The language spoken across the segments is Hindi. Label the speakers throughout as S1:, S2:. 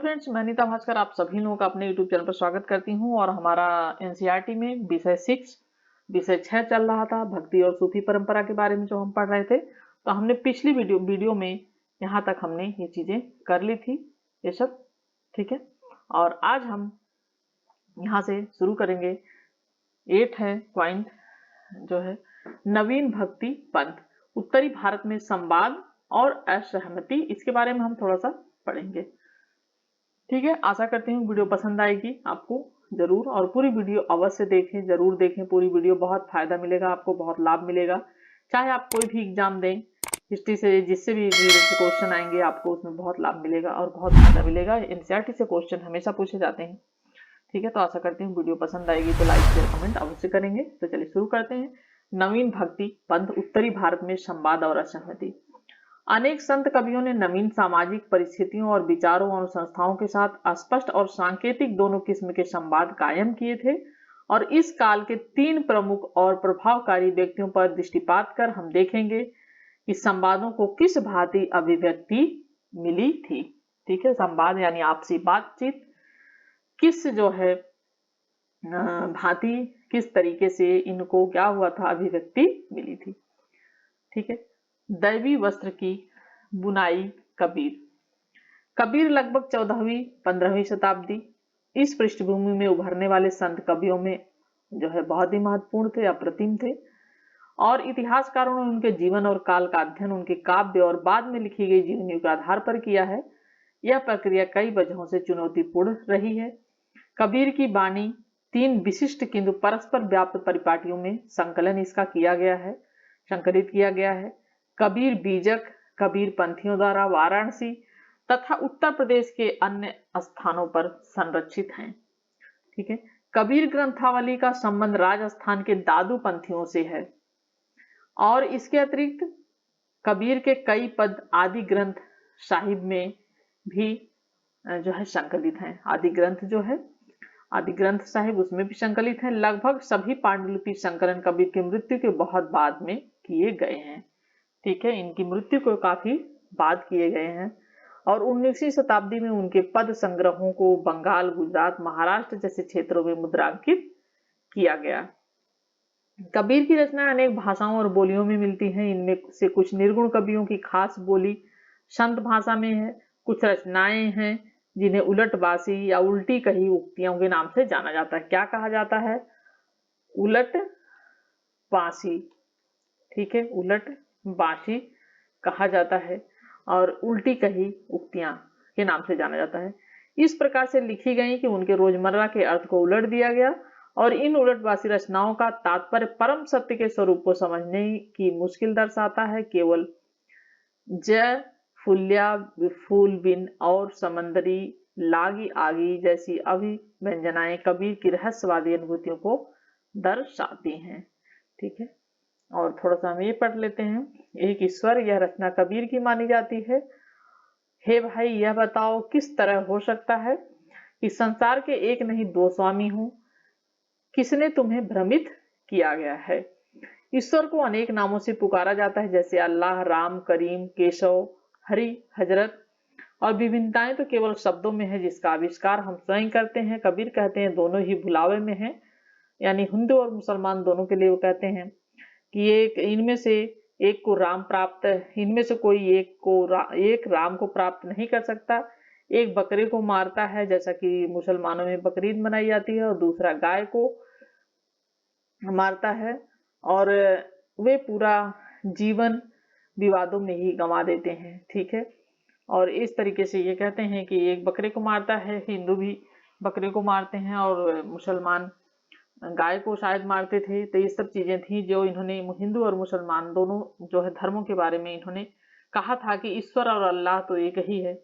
S1: फ्रेंड्स, मैं अनीता भास्कर आप सभी लोगों का अपने यूट्यूब चैनल पर स्वागत करती हूं। और हमारा एनसीईआरटी में विषय 6 चल रहा था, भक्ति और सूफी परंपरा के बारे में जो हम पढ़ रहे थे। तो हमने पिछली वीडियो में यहाँ तक हमने ये चीजें कर ली थी, ये सब ठीक है। और आज हम यहाँ से शुरू करेंगे। 8 है पॉइंट जो है नवीन भक्ति पंथ, उत्तरी भारत में संवाद और असहमति, इसके बारे में हम थोड़ा सा पढ़ेंगे। ठीक है, आशा करती हूँ वीडियो पसंद आएगी आपको जरूर, और पूरी वीडियो अवश्य देखें, जरूर देखें पूरी वीडियो। बहुत फायदा मिलेगा आपको, बहुत लाभ मिलेगा। चाहे आप कोई भी एग्जाम दें हिस्ट्री से, जिससे भी क्वेश्चन आएंगे आपको उसमें बहुत लाभ मिलेगा और बहुत फायदा मिलेगा। एनसीईआरटी से क्वेश्चन हमेशा पूछे जाते हैं। ठीक है, तो आशा करती हूँ वीडियो पसंद आएगी तो लाइक शेयर कमेंट अवश्य करेंगे। तो चलिए शुरू करते हैं। नवीन भक्ति पंथ, उत्तरी भारत में संवाद और असहमति। अनेक संत कवियों ने नवीन सामाजिक परिस्थितियों और विचारों और संस्थाओं के साथ स्पष्ट और सांकेतिक दोनों किस्म के संवाद कायम किए थे। और इस काल के 3 प्रमुख और प्रभावकारी व्यक्तियों पर दृष्टिपात कर हम देखेंगे कि संवादों को किस भांति अभिव्यक्ति मिली थी। ठीक है, संवाद यानी आपसी बातचीत किस जो है भांति, किस तरीके से इनको क्या हुआ था, अभिव्यक्ति मिली थी। ठीक है, दैवी वस्त्र की बुनाई। कबीर लगभग 14वीं-15वीं शताब्दी, इस पृष्ठभूमि में उभरने वाले संत कवियों में जो है बहुत ही महत्वपूर्ण थे, अप्रतिम थे। और इतिहासकारों ने उनके जीवन और काल का अध्ययन उनके काव्य और बाद में लिखी गई जीवनियों के आधार पर किया है। यह प्रक्रिया कई वजहों से चुनौतीपूर्ण रही है। कबीर की वाणी 3 विशिष्ट किंतु परस्पर व्याप्त परिपाटियों में संकलित किया गया है। कबीर बीजक कबीर पंथियों द्वारा वाराणसी तथा उत्तर प्रदेश के अन्य स्थानों पर संरक्षित हैं। ठीक है, कबीर ग्रंथावली का संबंध राजस्थान के दादू पंथियों से है। और इसके अतिरिक्त कबीर के कई पद आदि ग्रंथ साहिब में भी जो है संकलित हैं। आदि ग्रंथ साहिब उसमें भी संकलित हैं। लगभग सभी पांडुलिपि संकलन कबीर की मृत्यु के बहुत बाद में किए गए हैं। ठीक है, इनकी मृत्यु को काफी बाद किए गए हैं। और 19वीं शताब्दी में उनके पद संग्रहों को बंगाल, गुजरात, महाराष्ट्र जैसे क्षेत्रों में मुद्रांकित किया गया। कबीर की रचनाएं अनेक भाषाओं और बोलियों में मिलती हैं। इनमें से कुछ निर्गुण कवियों की खास बोली संत भाषा में है। कुछ रचनाएं हैं जिन्हें उलटबासी या उल्टी कही उक्तियों के नाम से जाना जाता है। क्या कहा जाता है? उलट बासी। ठीक है, उलट बासी कहा जाता है और उल्टी कही उक्तियां के नाम से जाना जाता है। इस प्रकार से लिखी गई कि उनके रोजमर्रा के अर्थ को उलट दिया गया। और इन उलटबासी रचनाओं का तात्पर्य परम सत्य के स्वरूप को समझने की मुश्किल दर्शाता है। केवल जय फुल्या विफुल बिन और समंदरी लागी आगी जैसी अभिव्यंजनाएं कबीर की रहस्यवादी अनुभूतियों को दर्शाती हैं। ठीक है, और थोड़ा सा हम ये पढ़ लेते हैं। एक ईश्वर, यह रचना कबीर की मानी जाती है। हे भाई, यह बताओ किस तरह हो सकता है कि संसार के एक नहीं 2 स्वामी हों? किसने तुम्हें भ्रमित किया गया है? ईश्वर को अनेक नामों से पुकारा जाता है, जैसे अल्लाह, राम, करीम, केशव, हरि, हजरत। और विभिन्नताएं तो केवल शब्दों में है, जिसका आविष्कार हम स्वयं करते हैं। कबीर कहते हैं दोनों ही भुलावे में है, यानी हिंदू और मुसलमान दोनों के लिए वो कहते हैं कि एक इनमें से एक को राम प्राप्त, इनमें से कोई एक राम को प्राप्त नहीं कर सकता। एक बकरे को मारता है, जैसा कि मुसलमानों में बकरीद मनाई जाती है, और दूसरा गाय को मारता है। और वे पूरा जीवन विवादों में ही गंवा देते हैं। ठीक है, और इस तरीके से ये कहते हैं कि एक बकरे को मारता है, हिंदू भी बकरे को मारते हैं और मुसलमान गाय को शायद मारते थे। तो ये सब चीजें थी जो इन्होंने हिंदू और मुसलमान दोनों जो है धर्मों के बारे में इन्होंने कहा था कि ईश्वर और अल्लाह तो एक ही है,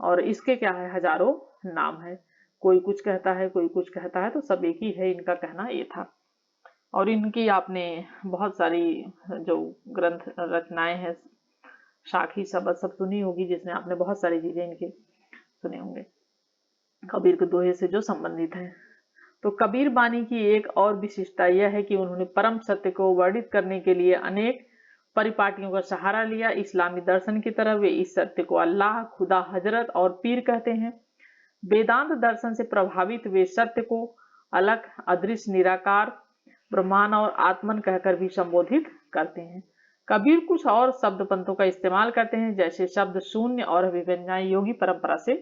S1: और इसके क्या है, हजारों नाम है। कोई कुछ कहता है, कोई कुछ कहता है, तो सब एक ही है, इनका कहना ये था। और इनकी आपने बहुत सारी जो ग्रंथ रचनाएं हैं, साखी शबद सब सुनी होगी, जिसमें आपने बहुत सारी चीजें इनके सुने होंगे कबीर के दोहे से जो संबंधित है। तो कबीर बानी की एक और विशिष्टता यह है कि उन्होंने परम सत्य को वर्णित करने के लिए अनेक परिपाटियों का सहारा लिया। इस्लामी दर्शन की तरह वे इस सत्य को अल्लाह, खुदा, हजरत और पीर कहते हैं। वेदांत दर्शन से प्रभावित वे सत्य को अलग, अदृश्य, निराकार, ब्रह्मांड और आत्मन कहकर भी संबोधित करते हैं। कबीर कुछ और शब्द पंथों का इस्तेमाल करते हैं, जैसे शब्द शून्य और अभिव्यंजनाएं योगी परंपरा से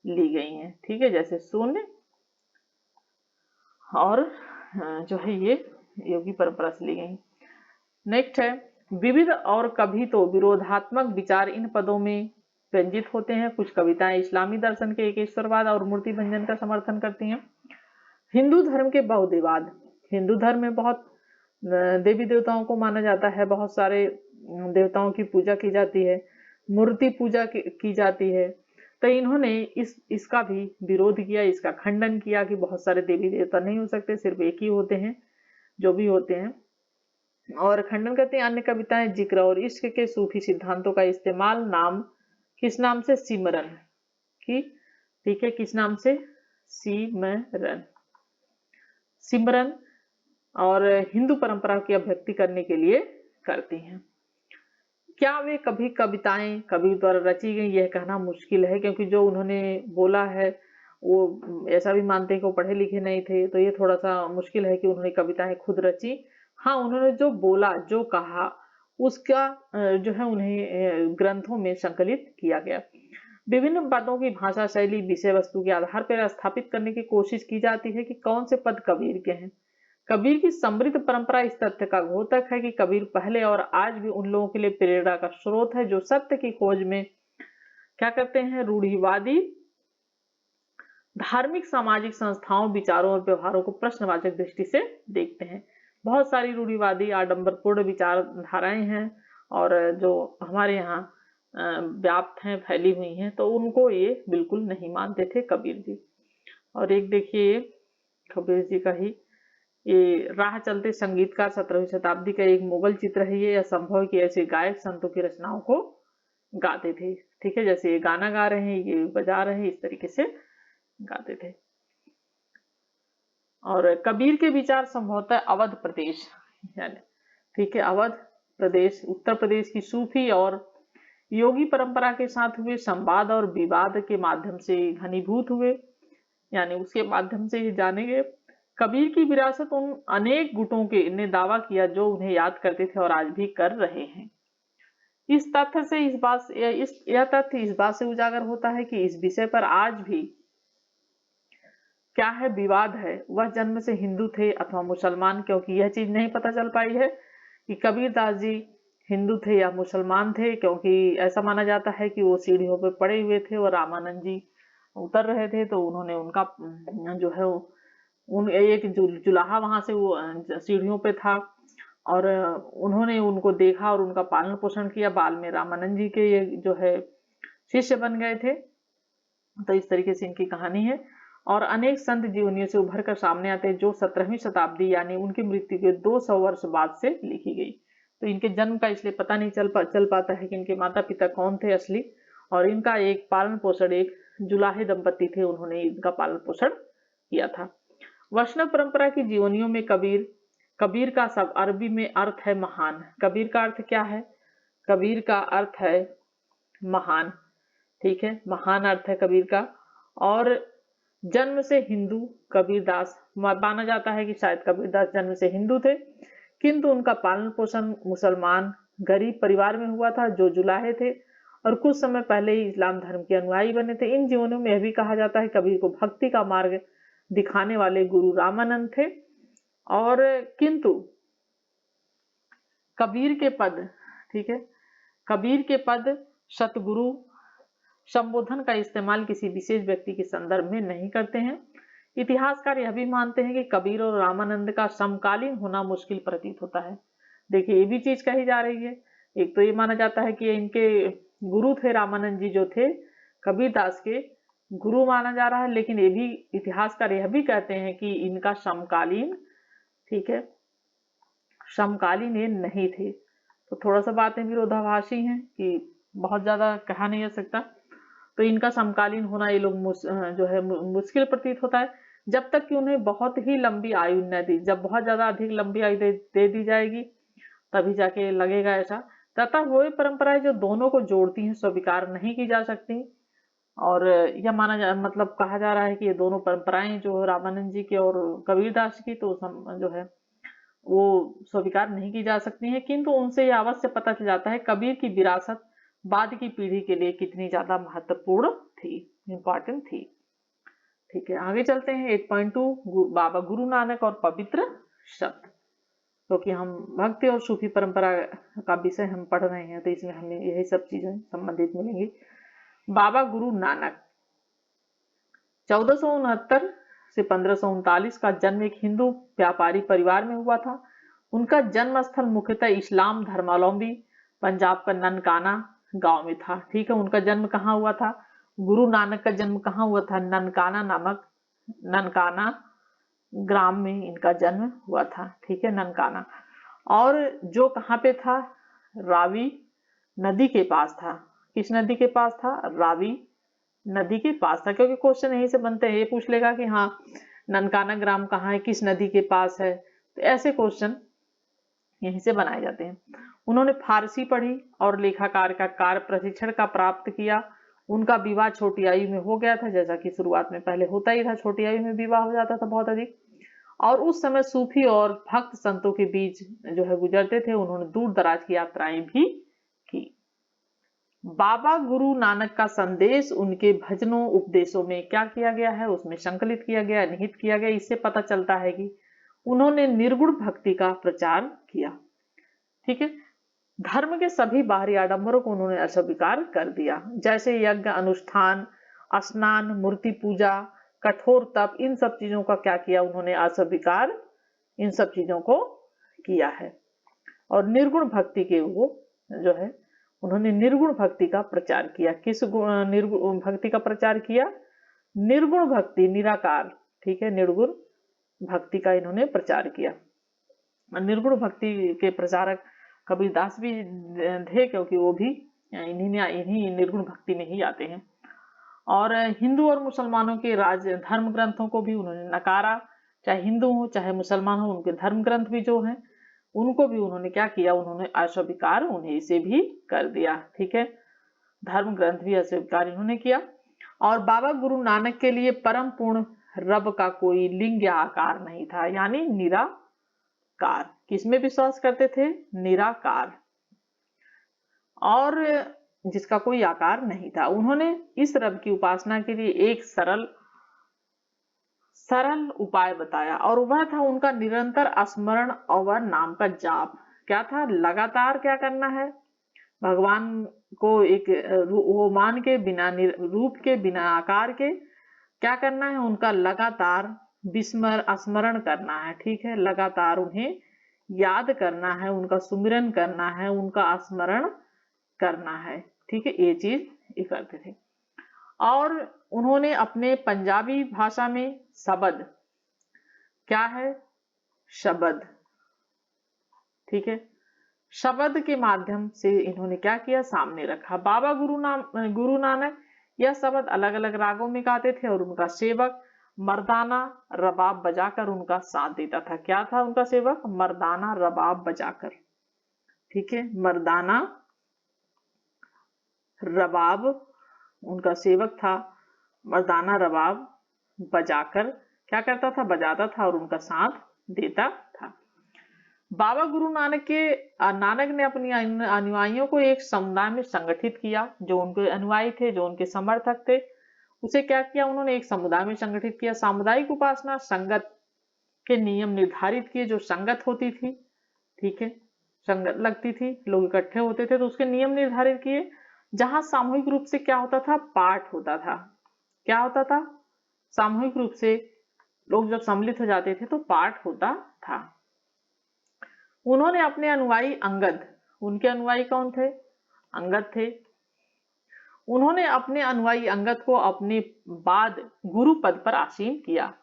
S1: ली गई हैं। ठीक है, जैसे शून्य और जो है ये योगी परंपरा से ली गई। नेक्स्ट है विविध और कभी तो विरोधात्मक विचार इन पदों में व्यंजित होते हैं। कुछ कविताएं इस्लामी दर्शन के एकेश्वरवाद और मूर्ति भंजन का समर्थन करती हैं। हिंदू धर्म के बहुदेवाद, हिंदू धर्म में बहुत देवी देवताओं को माना जाता है, बहुत सारे देवताओं की पूजा की जाती है, मूर्ति पूजा की जाती है। तो इन्होंने इसका भी विरोध किया, इसका खंडन किया कि बहुत सारे देवी देवता नहीं हो सकते, सिर्फ एक ही होते हैं जो भी होते हैं, और खंडन करते हैं। अन्य कविताएं जिक्र और इश्क के सूफी सिद्धांतों का इस्तेमाल किस नाम से, सिमरन की, ठीक है, किस नाम से, सिमरन और हिंदू परंपरा की अभिव्यक्ति करने के लिए करती हैं। क्या वे कभी कविताएं कबीर द्वारा रची गई, यह कहना मुश्किल है, क्योंकि जो उन्होंने बोला है वो ऐसा भी मानते हैं कि वो पढ़े लिखे नहीं थे, तो ये थोड़ा सा मुश्किल है कि उन्होंने कविताएं खुद रची। हाँ, उन्होंने जो बोला, जो कहा, उसका जो है उन्हें ग्रंथों में संकलित किया गया। विभिन्न पदों की भाषा शैली विषय वस्तु के आधार पर स्थापित करने की कोशिश की जाती है कि कौन से पद कबीर के हैं। कबीर की समृद्ध परंपरा इस तथ्य का घोतक है कि कबीर पहले और आज भी उन लोगों के लिए प्रेरणा का स्रोत है जो सत्य की खोज में क्या करते हैं, रूढ़िवादी धार्मिक सामाजिक संस्थाओं, विचारों और व्यवहारों को प्रश्नवाचक दृष्टि से देखते हैं। बहुत सारी रूढ़िवादी आडंबरपूर्ण विचारधाराएं हैं और जो हमारे यहाँ व्याप्त हैं, फैली हुई हैं, तो उनको ये बिल्कुल नहीं मानते थे कबीर जी। और एक देखिए कबीर जी का ही ये राह चलते संगीतकार 17वीं शताब्दी का एक मुगल चित्र है। ये असंभव है कि ऐसे गायक संतों की रचनाओं को गाते थे। ठीक है, जैसे ये गाना गा रहे हैं, ये बजा रहे हैं, इस तरीके से गाते थे। और कबीर के विचार संभवतः अवध प्रदेश, यानी ठीक है, अवध प्रदेश, उत्तर प्रदेश की सूफी और योगी परंपरा के साथ हुए संवाद और विवाद के माध्यम से घनीभूत हुए, यानी उसके माध्यम से ये जाने गए। कबीर की विरासत उन अनेक गुटों के ने दावा किया जो उन्हें याद करते थे और आज भी कर रहे हैं। यह तथ्य इस बात से उजागर होता है कि इस विषय पर आज भी क्या है, विवाद है। वह जन्म से हिंदू थे अथवा मुसलमान, क्योंकि यह चीज नहीं पता चल पाई है कि कबीर दास जी हिंदू थे या मुसलमान थे, क्योंकि ऐसा माना जाता है कि वो सीढ़ियों पर पड़े हुए थे और रामानंद जी उतर रहे थे, तो उन्होंने उनका जो है एक जुलाहा वहां से वो सीढ़ियों पे था और उन्होंने उनको देखा और उनका पालन पोषण किया। बाल में रामानंद जी के ये जो है शिष्य बन गए थे। तो इस तरीके से इनकी कहानी है। और अनेक संत जीवनियों से उभर कर सामने आते हैं जो 17वीं शताब्दी यानी उनकी मृत्यु के 200 वर्ष बाद से लिखी गई। तो इनके जन्म का इसलिए पता नहीं चल पाता है कि इनके माता पिता कौन थे असली, और इनका एक पालन पोषण एक जुलाहे दंपति थे, उन्होंने इनका पालन पोषण किया था। वैष्णव परंपरा की जीवनियों में कबीर का सब अरबी में अर्थ है महान। कबीर का अर्थ क्या है? कबीर का अर्थ है महान। ठीक है, महान अर्थ है कबीर का। और जन्म से हिंदू कबीरदास, माना जाता है कि शायद कबीरदास जन्म से हिंदू थे, किंतु उनका पालन पोषण मुसलमान गरीब परिवार में हुआ था जो जुलाहे थे और कुछ समय पहले ही इस्लाम धर्म के अनुयायी बने थे। इन जीवनों में यह भी कहा जाता है कबीर को भक्ति का मार्ग दिखाने वाले गुरु रामानंद थे। और किंतु कबीर के पद, ठीक है, कबीर के पद सतगुरु संबोधन का इस्तेमाल किसी विशेष व्यक्ति के संदर्भ में नहीं करते हैं। इतिहासकार यह भी मानते हैं कि कबीर और रामानंद का समकालीन होना मुश्किल प्रतीत होता है। देखिए, ये भी चीज कही जा रही है। एक तो ये माना जाता है कि इनके गुरु थे, रामानंद जी जो थे कबीरदास के गुरु माना जा रहा है, लेकिन ये भी इतिहासकार यह भी कहते हैं कि इनका समकालीन, ठीक है, समकालीन ये नहीं थे। तो थोड़ा सा बातें विरोधाभासी हैं कि बहुत ज्यादा कहा नहीं जा सकता। तो इनका समकालीन होना ये लोग जो है मुश्किल प्रतीत होता है, जब तक कि उन्हें बहुत ही लंबी आयु न दी। जब बहुत ज्यादा अधिक लंबी आयु दे दी जाएगी तभी जाके लगेगा ऐसा। तथा वो परंपराएं जो दोनों को जोड़ती हैं स्वीकार नहीं की जा सकती। और यह मतलब कहा जा रहा है कि ये दोनों परंपराएं जो रामानंद जी की और कबीरदास की तो जो है वो स्वीकार नहीं की जा सकती है, किंतु उनसे यह अवश्य पता चल जाता है कबीर की विरासत बाद की पीढ़ी के लिए कितनी ज्यादा महत्वपूर्ण थी, इंपॉर्टेंट थी। ठीक है, आगे चलते हैं 8.2 बाबा गुरु नानक और पवित्र शब्द। क्योंकि हम भक्ति और सूफी परंपरा का विषय हम पढ़ रहे हैं तो इसमें हमें यही सब चीजें संबंधित मिलेंगी। बाबा गुरु नानक 1469 से 1539 का जन्म एक हिंदू व्यापारी परिवार में हुआ था। उनका जन्म स्थल मुख्यतः इस्लाम धर्मावलंबी पंजाब का ननकाना गांव में था। ठीक है, उनका जन्म कहाँ हुआ था? गुरु नानक का जन्म कहाँ हुआ था? ननकाना ग्राम में इनका जन्म हुआ था। ठीक है, ननकाना, और जो कहाँ पे था? रावी नदी के पास था। किस नदी के पास था? रावी नदी के पास था। क्योंकि क्वेश्चन यहीं से बनते हैं, ये पूछ लेगा कि हाँ ननकाना ग्राम कहाँ है, किस नदी के पास है, तो ऐसे क्वेश्चन यहीं से बनाए जाते हैं। उन्होंने फारसी पढ़ी और लेखाकार का कार्य प्रशिक्षण का प्राप्त किया। उनका विवाह छोटी आयु में हो गया था, जैसा कि शुरुआत में पहले होता ही था, छोटी आयु में विवाह हो जाता था बहुत अधिक। और उस समय सूफी और भक्त संतों के बीच जो है गुजरते थे। उन्होंने दूर दराज की यात्राएं भी की। बाबा गुरु नानक का संदेश उनके भजनों उपदेशों में क्या किया गया है? उसमें संकलित किया गया, निहित किया गया। इससे पता चलता है कि उन्होंने निर्गुण भक्ति का प्रचार किया। ठीक है, धर्म के सभी बाहरी आडंबरों को उन्होंने अस्वीकार कर दिया, जैसे यज्ञ अनुष्ठान, स्नान, मूर्ति पूजा, कठोर तप, इन सब चीजों का क्या किया? उन्होंने अस्वीकार इन सब चीजों को किया है। और निर्गुण भक्ति के वो जो है उन्होंने निर्गुण भक्ति का प्रचार किया। किस निर्गुण भक्ति का प्रचार किया? निर्गुण भक्ति, निराकार। ठीक है, निर्गुण भक्ति का इन्होंने प्रचार किया। निर्गुण भक्ति के प्रचारक कबीरदास भी थे, क्योंकि वो भी इन्हीं निर्गुण भक्ति में ही आते हैं। और हिंदू और मुसलमानों के राज धर्म ग्रंथों को भी उन्होंने नकारा। चाहे हिंदू हो चाहे मुसलमान हो, उनके धर्म ग्रंथ भी जो हैं उनको भी उन्होंने क्या किया? उन्होंने अस्वीकार उन्हें से भी कर दिया। ठीक है, धर्म ग्रंथ भी अस्वीकार इन्होंने किया। और बाबा गुरु नानक के लिए परम पूर्ण रब का कोई लिंग या आकार नहीं था, यानी निराकार। किसमें विश्वास करते थे? निराकार, और जिसका कोई आकार नहीं था। उन्होंने इस रब की उपासना के लिए एक सरल उपाय बताया, और वह था उनका निरंतर स्मरण और नाम का जाप। क्या था? लगातार क्या करना है? भगवान को एक वो मान के, बिना रूप के, बिना आकार के क्या करना है? उनका लगातार स्मरण करना है। ठीक है, लगातार उन्हें याद करना है, उनका सुमिरन करना है, उनका स्मरण करना है। ठीक है, ये चीज ये करते थे। और उन्होंने अपने पंजाबी भाषा में शब्द, क्या है? शब्द। ठीक है, शब्द के माध्यम से इन्होंने क्या किया? सामने रखा। बाबा गुरु नानक यह शब्द अलग अलग रागों में गाते थे, और उनका सेवक मर्दाना रबाब बजाकर उनका साथ देता था। क्या था उनका सेवक? मर्दाना रबाब बजाकर। ठीक है, मर्दाना रबाब उनका सेवक था। मर्दाना रबाब बजाकर क्या करता था? बजाता था और उनका साथ देता था। बाबा गुरु नानक ने अपनी अनुयायियों को एक समुदाय में संगठित किया। जो उनके अनुयायी थे, जो उनके समर्थक थे, उसे क्या किया? उन्होंने एक समुदाय में संगठित किया। सामुदायिक उपासना संगत के नियम निर्धारित किए, जो संगत होती थी। ठीक है, संगत लगती थी, लोग इकट्ठे होते थे तो उसके नियम निर्धारित किए। जहां सामूहिक रूप से क्या होता था? पाठ होता था। क्या होता था? सामूहिक रूप से लोग जब सम्मिलित हो जाते थे तो पाठ होता था। उन्होंने अपने अनुयायी अंगद, उनके अनुयायी कौन थे? अंगद थे। उन्होंने अपने अनुयायी अंगद को अपने बाद गुरु पद पर आसीन किया।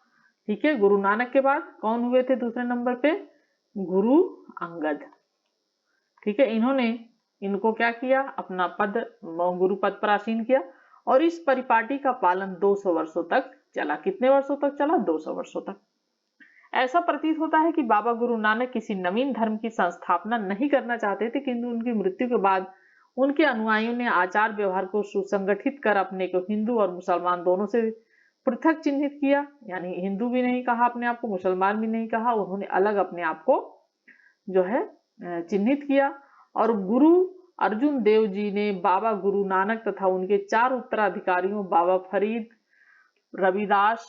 S1: ठीक है, गुरु नानक के बाद कौन हुए थे दूसरे नंबर पे? गुरु अंगद। ठीक है, इन्होंने इनको क्या किया? अपना गुरु पद पर आसीन किया, और इस परिपाटी का पालन 200 वर्षों तक चला। कितने वर्षों तक चला? 200 वर्षों तक। ऐसा प्रतीत होता है कि बाबा गुरु नानक किसी नवीन धर्म की संस्थापना नहीं करना चाहते थे, किंतु उनकी मृत्यु के बाद उनके अनुयायियों ने आचार व्यवहार को सुसंगठित कर अपने को हिंदू और मुसलमान दोनों से पृथक चिन्हित किया, यानी हिंदू भी नहीं कहा अपने आप को, मुसलमान भी नहीं कहा, उन्होंने अलग अपने आप को जो है चिन्हित किया। और गुरु अर्जुन देव जी ने बाबा गुरु नानक तथा उनके 4 उत्तराधिकारियों बाबा फरीद, रविदास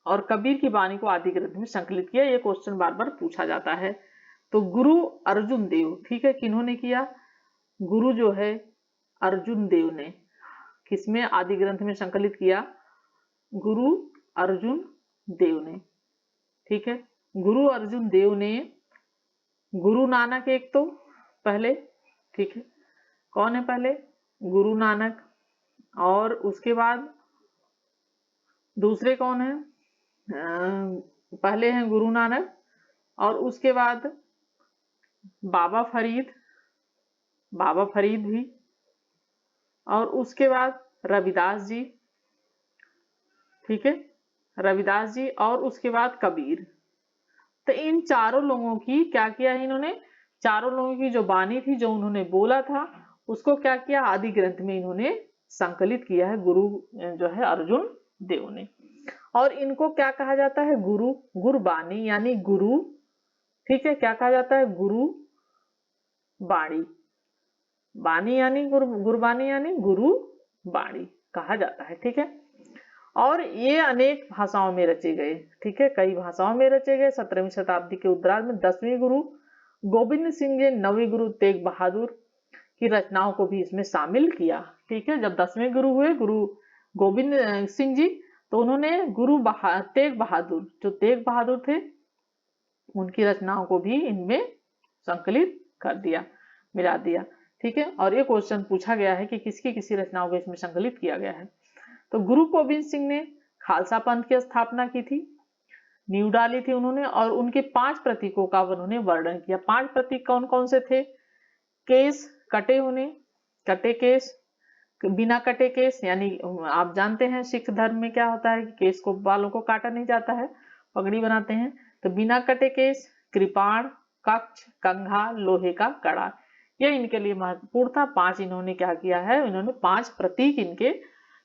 S1: और कबीर की वाणी को आदि ग्रंथ में संकलित किया। ये क्वेश्चन बार बार पूछा जाता है। तो गुरु अर्जुन देव, ठीक है, किन्होंने किया? गुरु जो है अर्जुन देव ने किसमें आदि ग्रंथ में संकलित किया? गुरु अर्जुन देव ने, ठीक है। गुरु अर्जुन देव ने गुरु नानक एक तो पहले, ठीक है, कौन है पहले? गुरु नानक। और उसके बाद दूसरे कौन है? पहले हैं गुरु नानक और उसके बाद बाबा फरीद, बाबा फरीद भी, और उसके बाद रविदास जी, ठीक है, रविदास जी, और उसके बाद कबीर। तो इन चारों लोगों की क्या किया है इन्होंने? चारों लोगों की जो वाणी थी, जो उन्होंने बोला था, उसको क्या किया? आदि ग्रंथ में इन्होंने संकलित किया है, गुरु जो है अर्जुन देव ने। और इनको क्या कहा जाता है? गुरु, गुरबाणी यानी गुरु, ठीक है, क्या कहा जाता है? गुरु बाणी, बाणी यानी गुरबाणी यानी गुरु बाणी कहा जाता है, ठीक है। और ये अनेक भाषाओं में रचे गए, ठीक है, कई भाषाओं में रचे गए। 17वीं शताब्दी के उत्तरार्ध में 10वें गुरु गोविंद सिंह जी, 9वें गुरु तेग बहादुर की रचनाओं को भी इसमें शामिल किया, ठीक है। जब 10वें गुरु हुए गुरु गोविंद सिंह जी, तो उन्होंने तेग बहादुर, जो तेग बहादुर थे, उनकी रचनाओं को भी इनमें संकलित कर दिया, मिला दिया, ठीक है। और ये क्वेश्चन पूछा गया है कि किसकी किसी रचनाओं को इसमें संकलित किया गया है। तो गुरु गोविंद सिंह ने खालसा पंथ की स्थापना की थी, नींव डाली थी उन्होंने, और उनके 5 प्रतीकों का उन्होंने वर्णन किया। 5 प्रतीक कौन कौन से थे? केस कटे होने, कटे केस, बिना कटे केस, यानी आप जानते हैं सिख धर्म में क्या होता है कि केस को, बालों को काटा नहीं जाता है, पगड़ी बनाते हैं, तो बिना कटे केस, कृपाण, कक्ष, कंघा, लोहे का कड़ा, ये इनके लिए महत्वपूर्ण था। 5 इन्होंने क्या किया है? इन्होंने 5 प्रतीक इनके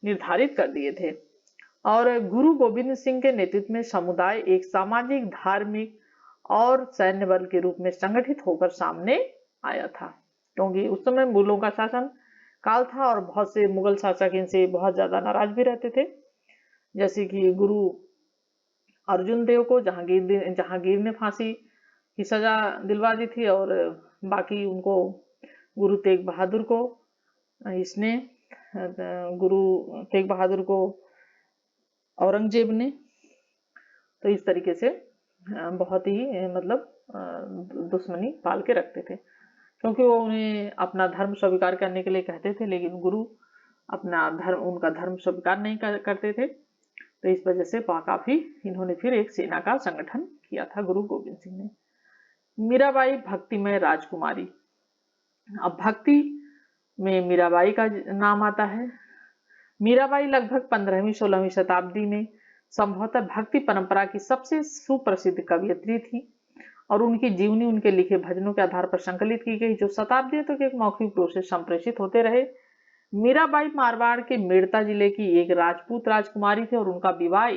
S1: निर्धारित कर दिए थे। और गुरु गोविंद सिंह के नेतृत्व में समुदाय एक सामाजिक, धार्मिक और सैन्य बल के रूप में संगठित होकर सामने आया था, क्योंकि उस समय मुगलों का शासन काल था और बहुत से मुगल शासक इनसे बहुत ज्यादा नाराज भी रहते थे। जैसे कि गुरु अर्जुन देव को जहांगीर ने फांसी की सजा दिलवा दी थी, और बाकी उनको गुरु तेग बहादुर को इसने गुरु तेग बहादुर को औरंगजेब ने, तो इस तरीके से बहुत ही मतलब दुश्मनी पाल के रखते थे, क्योंकि वो उन्हें अपना धर्म स्वीकार करने के लिए कहते थे, लेकिन गुरु अपना धर्म, उनका धर्म स्वीकार नहीं करते थे। तो इस वजह से काफी इन्होंने फिर एक सेना का संगठन किया था गुरु गोविंद सिंह ने। मीराबाई भक्तिमय राजकुमारी, अब भक्ति में मीराबाई का नाम आता है। मीराबाई लगभग 15वीं-16वीं शताब्दी में संभवतः भक्ति परंपरा की सबसे सुप्रसिद्ध कवयित्री थी, और उनकी जीवनी उनके लिखे भजनों के आधार पर संकलित की गई, जो शताब्दियों तक एक मौखिक रूप से संप्रेषित होते रहे। मीराबाई मारवाड़ के मेड़ता जिले की एक राजपूत राजकुमारी थी, और उनका विवाह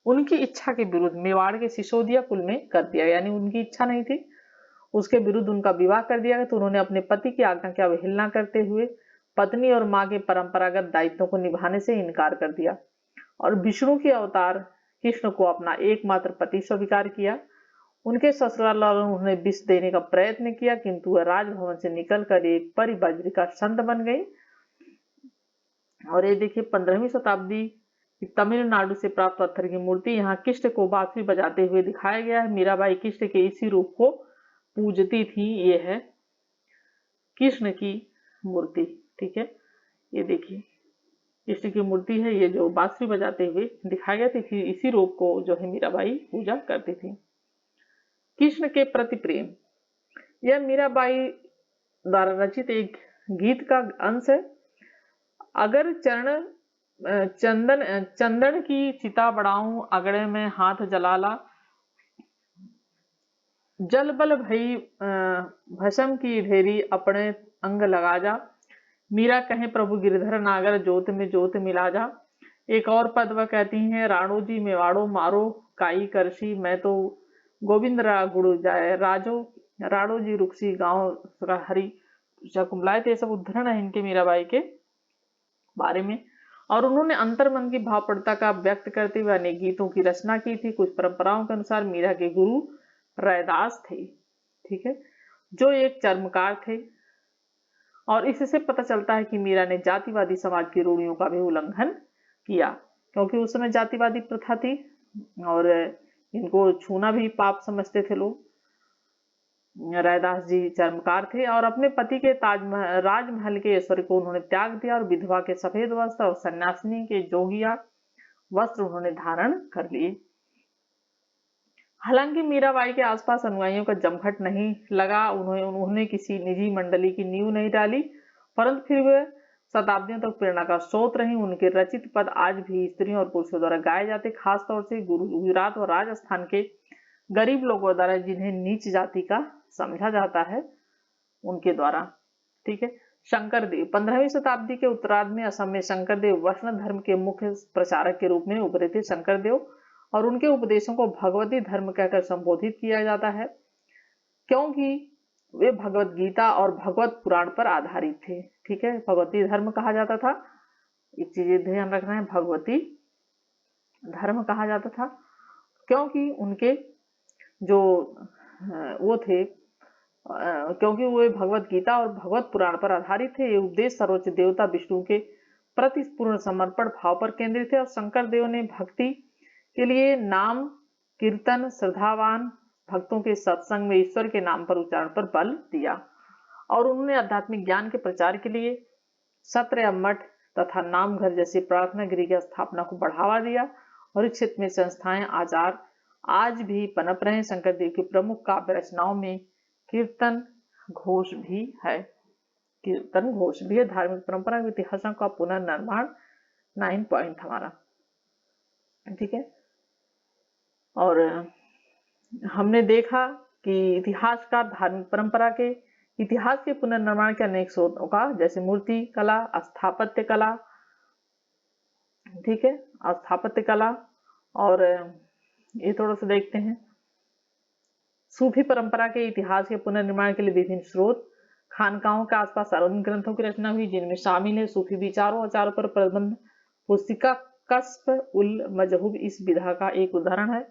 S1: उनकी इच्छा के विरुद्ध मेवाड़ के सिसोदिया कुल में कर दिया, यानी उनकी इच्छा नहीं थी, उसके विरुद्ध उनका विवाह कर दिया गया। तो उन्होंने अपने पति की आज्ञा की अवहेलना करते हुए पत्नी और मां के परंपरागत दायित्वों को निभाने से इनकार कर दिया, और विष्णु के अवतार कृष्ण को अपना एकमात्र पति स्वीकार किया। उनके ससुराल वालों ने उन्हें विष देने का प्रयत्न किया, किंतु वह राजभवन से निकलकर एक परिवज्र का संत बन गई। और ये देखिए 15वीं शताब्दी की तमिलनाडु से प्राप्त पत्थर की मूर्ति, यहाँ कृष्ण को बांसुरी बजाते हुए दिखाया गया है। मीराबाई कृष्ण के इसी रूप को पूजती थी। ये है कृष्ण की मूर्ति, ठीक है, ये देखिए कृष्ण की मूर्ति है, ये जो बांसुरी बजाते हुए दिखाया गया था, इसी रूप को जो है मीराबाई पूजा करती थी। कृष्ण के प्रति प्रेम, यह मीराबाई द्वारा रचित एक गीत का अंश है। अगर चंदन की चिता बढ़ाऊं, अगड़े में हाथ जलाला, जल बल भई भस्म की ढेरी अपने अंग लगा जा, मीरा कहें प्रभु गिरधर नागर जोत में जोत मिला जा। एक और पद वह कहती हैं, राणो जी मेवाड़ो मारो काई करसी, मैं तो गोविंद रा गुरु जाए राजो, राणो जी रुकसी गांव हरी कुंभलाए। ये सब उद्धरण है इनके मीराबाई के बारे में। और उन्होंने अंतर्मन की भावप्रता का व्यक्त करते हुए अनेक गीतों की रचना की थी। कुछ परंपराओं के अनुसार मीरा के गुरु रैदास थे, ठीक है, जो एक चर्मकार थे। और इससे पता चलता है कि मीरा ने जातिवादी समाज की रूढ़ियों का भी उल्लंघन किया, क्योंकि उस समय जातिवादी प्रथा थी और इनको छूना भी पाप समझते थे लोग। रैदास जी चर्मकार थे और अपने पति के राजमहल के ऐश्वर्य को उन्होंने त्याग दिया और विधवा के सफेद वस्त्र और सन्यासिनी के जोगिया वस्त्र उन्होंने धारण कर लिए। हालांकि मीराबाई के आसपास अनुयायियों का जमघट नहीं लगा, उन्होंने किसी निजी मंडली की नींव नहीं डाली, परंतु फिर वे शताब्दियों तक प्रेरणा का स्रोत रही। उनके रचित पद आज भी स्त्रियों और पुरुषों द्वारा गाए जाते, खासतौर से गुजरात और राजस्थान के गरीब लोगों द्वारा, जिन्हें नीच जाति का समझा जाता है, उनके द्वारा, ठीक है। शंकरदेव 15वीं शताब्दी के उत्तरार्ध में असम में शंकरदेव वैष्णव धर्म के मुख्य प्रचारक के रूप में उभरे थे। शंकरदेव और उनके उपदेशों को भगवती धर्म कहकर संबोधित किया जाता है, क्योंकि वे भगवत गीता और भगवत पुराण पर आधारित थे, ठीक है। भगवती धर्म कहा जाता था, एक चीज ध्यान रखना है, भगवती धर्म कहा जाता था क्योंकि उनके जो वो थे, क्योंकि वे भगवत गीता और भगवत पुराण पर आधारित थे। ये उपदेश सर्वोच्च देवता विष्णु के प्रति पूर्ण समर्पण भाव पर केंद्रित थे और शंकर देव ने भक्ति के लिए नाम कीर्तन, श्रद्धावान भक्तों के सत्संग में ईश्वर के नाम पर उच्चारण पर बल दिया। और उन्होंने आध्यात्मिक ज्ञान के प्रचार के लिए सत्र या मठ तथा नामघर जैसी प्रार्थना गृह की स्थापना को बढ़ावा दिया और इस क्षेत्र में संस्थाएं आचार आज भी पनप रहे हैं। शंकर देव की प्रमुख काव्य रचनाओं में कीर्तन घोष भी है, कीर्तन घोष भी है। धार्मिक परंपरा के इतिहासों का पुनर्निर्माण 9 पॉइंट हमारा, ठीक है। और हमने देखा कि इतिहासकार धार्मिक परंपरा के इतिहास के पुनर्निर्माण के अनेक स्रोतों का, जैसे मूर्ति कला, स्थापत्य कला, ठीक है, स्थापत्य कला। और ये थोड़ा सा देखते हैं, सूफी परंपरा के इतिहास के पुनर्निर्माण के लिए विभिन्न स्रोत, खानकाहों के आसपास अरुण ग्रंथों की रचना हुई, जिनमें शामिल है सूफी विचारों आचारों पर प्रबंध पुस्तिका कस्फ उल मजहूब इस विधा का एक उदाहरण है।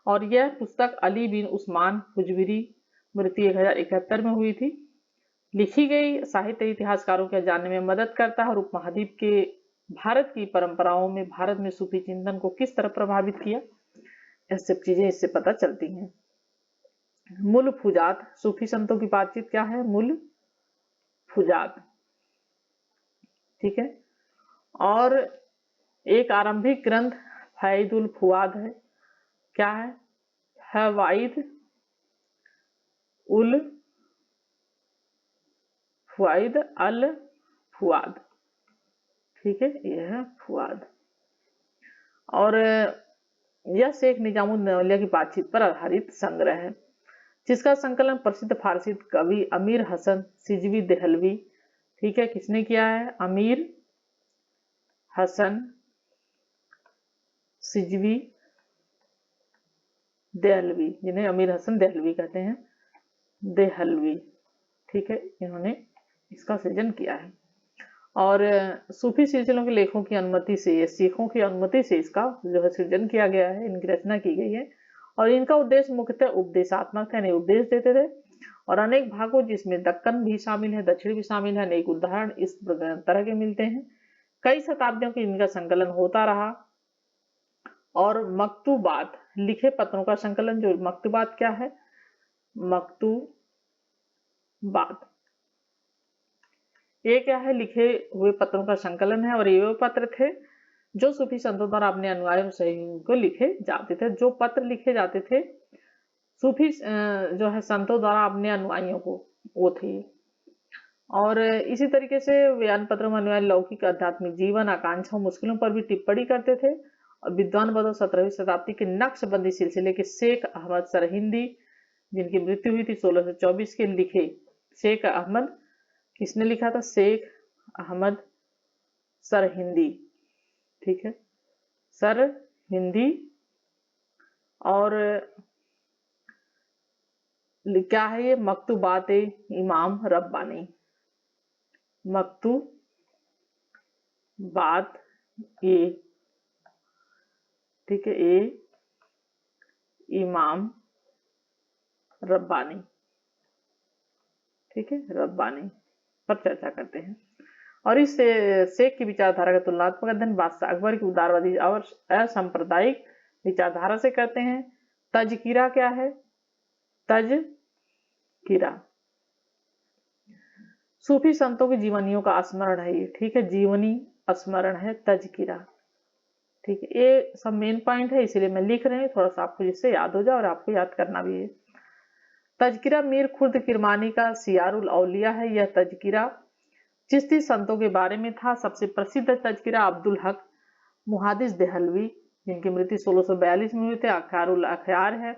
S1: और यह पुस्तक अली बिन उस्मान हुजविरी मृत्यु 1071 में हुई थी। लिखी गई साहित्य इतिहासकारों के जानने में मदद करता है और उपमहाद्वीप के भारत की परंपराओं में भारत में सूफी चिंतन को किस तरह प्रभावित किया, यह सब चीजें इससे पता चलती हैं। मूल फुजात, सूफी संतों की बातचीत क्या है, मूल फुजात, ठीक है। और एक आरंभिक ग्रंथ फैदुल फुआद है, क्या है, फवाइद उल फुआद अल फुआद, ठीक है, यह है फुआद। और यह शेख निजामुद्दीन औलिया की बातचीत पर आधारित संग्रह है, जिसका संकलन प्रसिद्ध फारसी कवि अमीर हसन सिजवी देहलवी, ठीक है, किसने किया है, अमीर हसन सिजवी देहलवी, जिन्हें अमीर हसन देहलवी कहते हैं, देहलवी, ठीक है, इन्होंने इसका सृजन किया है। और सूफी सिलसिलों के लेखों की अनुमति से, सिखों की अनुमति से इसका जो है सृजन किया गया है, इनकी रचना की गई है। और इनका उद्देश्य मुख्यतः उपदेशात्मक है, यानी उपदेश देते थे। और अनेक भागों, जिसमें दक्कन भी शामिल है, दक्षिण भी शामिल है, अनेक उदाहरण इस तरह के मिलते हैं। कई शताब्दियों के इनका संकलन होता रहा। और मकतूबात, लिखे पत्रों का संकलन, जो मकतूबात क्या है, मकतूबात ये क्या है, लिखे हुए पत्रों का संकलन है। और ये वो पत्र थे जो सूफी संतों द्वारा अपने अनुयायियों और सहयोगियों को लिखे जाते थे। जो पत्र लिखे जाते थे सूफी जो है संतों द्वारा अपने अनुयायियों को, वो थे। और इसी तरीके से व्यान पत्र में अनुयायी लौकिक आध्यात्मिक जीवन, आकांक्षाओं, मुश्किलों पर भी टिप्पणी करते थे। और विद्वान बदौ 17वीं शताब्दी के नक्शबंदी सिलसिले के शेख अहमद सरहिंदी जिनकी मृत्यु हुई थी 1624 के, लिखे शेख अहमद, किसने लिखा था? शेख अहमद सरहिंदी, ठीक है, सरहिंदी। और क्या है ये? मकतूबात इमाम रब्बानी, मकतूबात ए, ठीक है, ए इमाम रब्बानी, ठीक है, रब्बानी पर चर्चा करते हैं। और इस शेख की विचारधारा का तुलनात्मक अध्ययन बादशाह अकबर की उदारवादी और असांप्रदायिक विचारधारा से करते हैं। तजकिरा क्या है? तजकिरा सूफी संतों की जीवनियों का स्मरण है ये, ठीक है, जीवनी स्मरण है तजकिरा, ठीक है। ये सब मेन पॉइंट है, इसीलिए मैं लिख रही हूँ, थोड़ा सा आपको जिससे याद हो जाए और आपको याद करना भी है। तजकिरा मीर खुर्द किरमानी का सियारुल औलिया है। यह तजकिरा चिश्ती संतों के बारे में था। सबसे प्रसिद्ध तजकिरा अब्दुल हक मुहादिस देहलवी, जिनकी मृत्यु 1642 में हुई थे, अख्यारुल अख्यार है।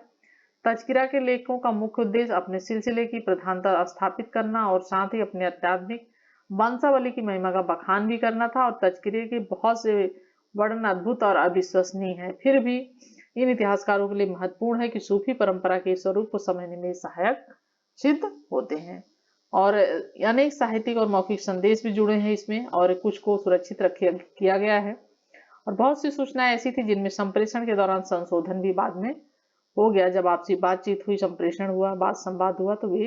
S1: तजकिरा के लेखकों का मुख्य उद्देश्य अपने सिलसिले की प्रधानता स्थापित करना और साथ ही अपने आध्यात्मिक वंशावली की महिमा का बखान भी करना था। और तजकिरे के बहुत से वर्णन अद्भुत और अविश्वसनीय है, फिर भी इन इतिहासकारों के लिए महत्वपूर्ण है कि सूफी परंपरा के स्वरूप को समझने में सहायक सिद्ध होते हैं। और अनेक साहित्यिक और मौखिक संदेश भी जुड़े हैं इसमें, और कुछ को सुरक्षित किया गया है। और बहुत सी सूचनाएं ऐसी थी जिनमें संप्रेषण के दौरान संशोधन भी बाद में हो गया। जब आपसी बातचीत हुई, संप्रेषण हुआ, बात संवाद हुआ, तो वे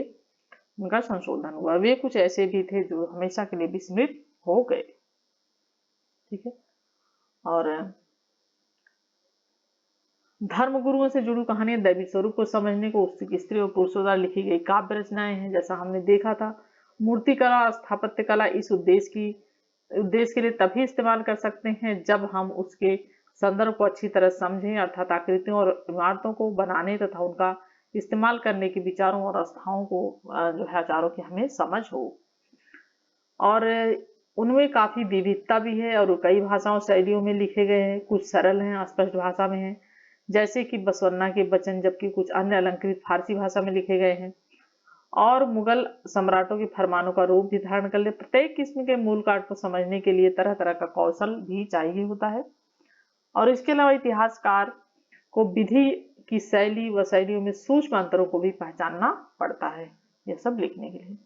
S1: उनका संशोधन हुआ। वे कुछ ऐसे भी थे जो हमेशा के लिए विस्मृत हो गए, ठीक है। और धर्म गुरुओं से जुड़ी कहानियां दैवी स्वरूप को समझने को स्त्री और पुरुषों द्वारा लिखी गई काव्य रचनाएं हैं। जैसा हमने देखा था, मूर्ति कला, स्थापत्य कला इस उद्देश्य के लिए तभी इस्तेमाल कर सकते हैं जब हम उसके संदर्भ को अच्छी तरह समझें, अर्थात आकृतियों और इमारतों को बनाने तथा उनका इस्तेमाल करने के विचारों और आस्थाओं को जो है आचारों की हमें समझ हो। और उनमें काफी विविधता भी है और कई भाषाओं शैलियों में लिखे गए हैं। कुछ सरल हैं, स्पष्ट भाषा में हैं, जैसे कि बसवन्ना के वचन, जबकि कुछ अन्य अलंकृत फारसी भाषा में लिखे गए हैं और मुगल सम्राटों के फरमानों का रूप भी धारण कर ले। प्रत्येक किस्म के मूल काट को समझने के लिए तरह तरह का कौशल भी चाहिए होता है। और इसके अलावा इतिहासकार को विधि की शैली व शैलियों में सूक्ष्म अंतरों को भी पहचानना पड़ता है, यह सब लिखने के लिए।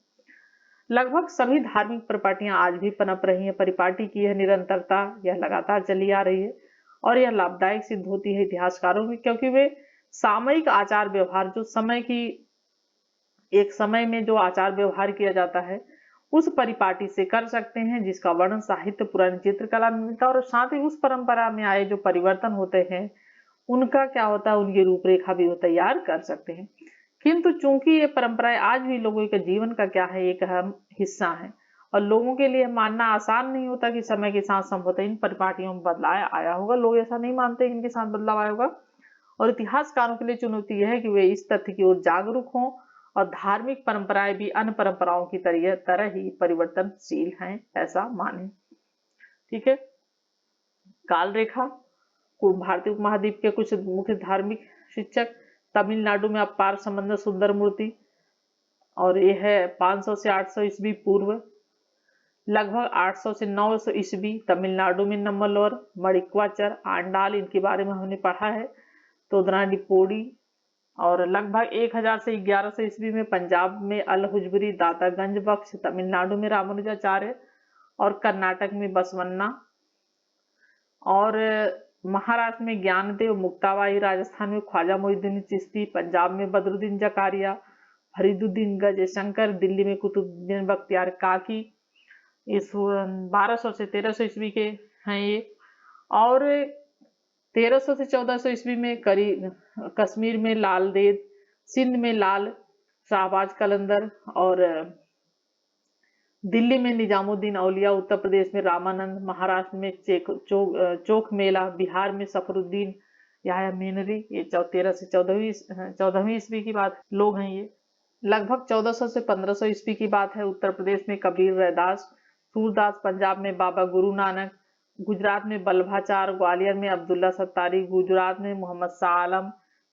S1: लगभग सभी धार्मिक परिपाटियां आज भी पनप रही हैं। परिपाटी की यह निरंतरता यह लगातार चली आ रही है और यह लाभदायक सिद्ध होती है इतिहासकारों की, क्योंकि वे सामयिक आचार व्यवहार, जो समय की एक समय में जो आचार व्यवहार किया जाता है, उस परिपाटी से कर सकते हैं जिसका वर्णन साहित्य, पुरानी चित्रकला में मिलता है। और साथ ही उस परंपरा में आए जो परिवर्तन होते हैं उनका क्या होता है, उनकी रूपरेखा भी वो तैयार कर सकते हैं। किंतु चूंकि ये परंपराएं आज भी लोगों के जीवन का क्या है, एक अहम हिस्सा है और लोगों के लिए मानना आसान नहीं होता कि समय के साथ संभवतः इन परिपाटियों में बदलाव आया होगा। लोग ऐसा नहीं मानते इनके साथ बदलाव आया होगा। और इतिहासकारों के लिए चुनौती यह है कि वे इस तथ्य की ओर जागरूक हों और धार्मिक परंपराएं भी अन्य परंपराओं की तरह ही परिवर्तनशील हैं ऐसा माने, ठीक है। काल रेखा भारतीय उपमहाद्वीप के कुछ मुख्य धार्मिक शिक्षक। तमिलनाडु में अपार संबंध सुंदर मूर्ति, और ये है 500 से 800 ईस्वी पूर्व। लगभग 800 से 900 ईस्वी तमिलनाडु में नम्मलोर, मणिक्वाचर, आंडाल, इनके बारे में हमने पढ़ा है। तोदनाडीपोडी। और लगभग 1000 से 1100 ईस्वी में पंजाब में अल हुजबरी, दातागंज बख्श, तमिलनाडु में रामानुजाचार्य और कर्नाटक में बसवन्ना, और महाराष्ट्र में ज्ञानदेव मुक्ताबाई, राजस्थान में ख्वाजा मोइनुद्दीन चिश्ती, पंजाब में बदरुद्दीन जकारिया, फरीदुद्दीन गजशंकर, दिल्ली में कुतुबुद्दीन बख्तियार काकी। इस 1200 से 1300 ईस्वी के हैं ये। और 1300 से 1400 ईस्वी में कश्मीर में लाल देद, सिंध में लाल शाहबाज कलंदर, और दिल्ली में निजामुद्दीन औलिया, उत्तर प्रदेश में रामानंद, महाराष्ट्र में चोख मेला, बिहार में सफरुद्दीन याया मेनरी। ये 13 से 14वीं ईस्वी की बात लोग हैं ये। लगभग 1400 से 1500 ईस्वी की बात है। उत्तर प्रदेश में कबीर रैदास, सूरदास, पंजाब में बाबा गुरु नानक, गुजरात में बल्भाचार, ग्वालियर में अब्दुल्ला सत्तारी, गुजरात में मोहम्मद शाह आलम,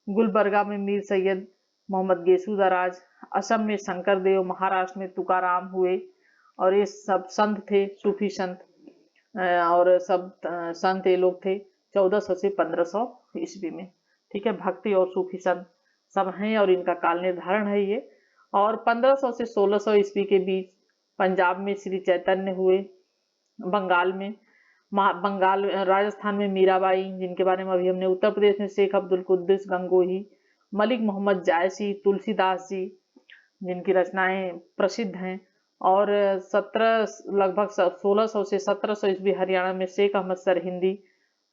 S1: गुलबर्गा में मीर सैयद मोहम्मद गेसूदराज, असम में शंकर देव, महाराष्ट्र में तुकाराम हुए, और ये सब संत थे, सूफी संत, और सब संत ये लोग थे 1400 से 1500 ईस्वी में। ठीक है, भक्ति और सूफी संत सब हैं और इनका काल निर्धारण है ये। और 1500 से 1600 ईस्वी के बीच पंजाब में श्री चैतन्य हुए, बंगाल में बंगाल राजस्थान में मीराबाई, जिनके बारे में अभी हमने, उत्तर प्रदेश में शेख अब्दुल कुद्दुस गंगोही, मलिक मोहम्मद जायसी, तुलसीदास जी, जिनकी रचनाएं प्रसिद्ध हैं। और 17 लगभग 1600 से 1700 ईस्वी हरियाणा में शेख अहमद सरहिंदी,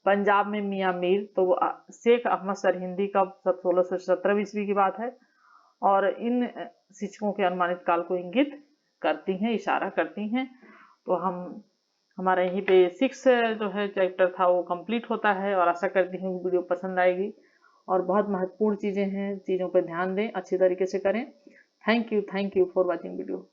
S1: पंजाब में मियाँ मीर, तो शेख अहमद सरहिंदी का 1600 से 17 ईस्वी की बात है। और इन शिक्षकों के अनुमानित काल को इंगित करती हैं, इशारा करती हैं। तो हमारा यहीं पे 6 जो है चैप्टर था वो कंप्लीट होता है, और आशा करती हूँ वीडियो पसंद आएगी। और बहुत महत्वपूर्ण चीजें हैं, चीजों पर ध्यान दें, अच्छी तरीके से करें। Thank you for watching video.